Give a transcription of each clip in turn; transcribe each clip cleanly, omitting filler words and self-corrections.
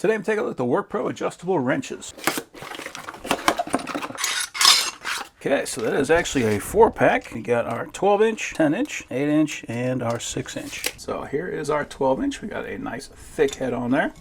Today I'm taking a look at the WORKPRO adjustable wrenches. Okay, so that is actually a 4-pack. We got our 12-inch, 10-inch, 8-inch, and our 6-inch. So here is our 12-inch. We got a nice thick head on there.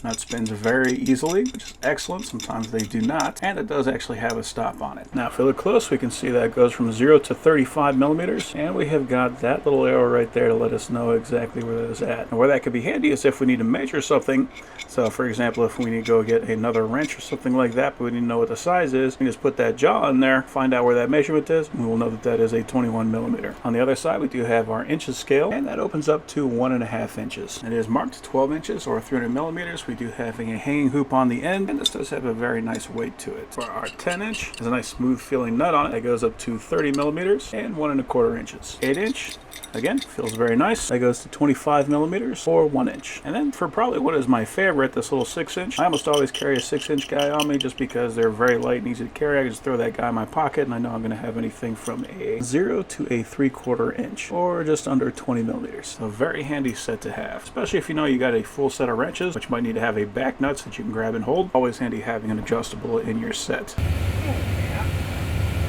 That spins very easily, which is excellent. Sometimes they do not, and it does actually have a stop on it. Now, if we look close, we can see that it goes from 0 to 35 millimeters, and we have got that little arrow right there to let us know exactly where that is at. And where that could be handy is if we need to measure something. So, for example, if we need to go get another wrench or something like that, but we need to know what the size is, we just put that jaw in there, find out where that measurement is, and we will know that that is a 21 millimeter. On the other side, we do have our inches scale, and that opens up to 1.5 inches. It is marked 12 inches or 300 millimeters. We do have a hanging hoop on the end, and this does have a very nice weight to it. For our 10-inch, there's a nice smooth feeling nut on it that goes up to 30 millimeters and 1.25 inches. 8-inch, again, feels very nice. That goes to 25 millimeters or 1 inch. And then for probably what is my favorite, this little 6-inch. I almost always carry a 6-inch guy on me just because they're very light and easy to carry. I can just throw that guy in my pocket and I know I'm going to have anything from a 0 to a 3/4 inch or just under 20 millimeters. So a very handy set to have, especially if you know you got a full set of wrenches, which might need to have a back nuts that you can grab and hold. Always handy having an adjustable in your set.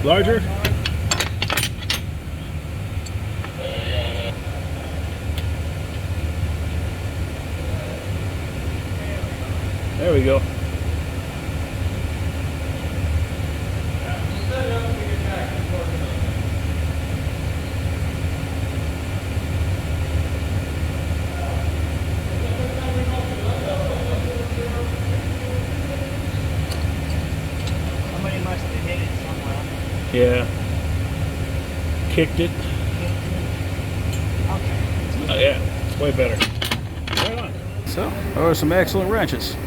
Larger? There we go. Somebody must have hit it somewhere. Yeah. Kicked it. Okay. Oh yeah, it's way better. Right on. So, those are some excellent wrenches.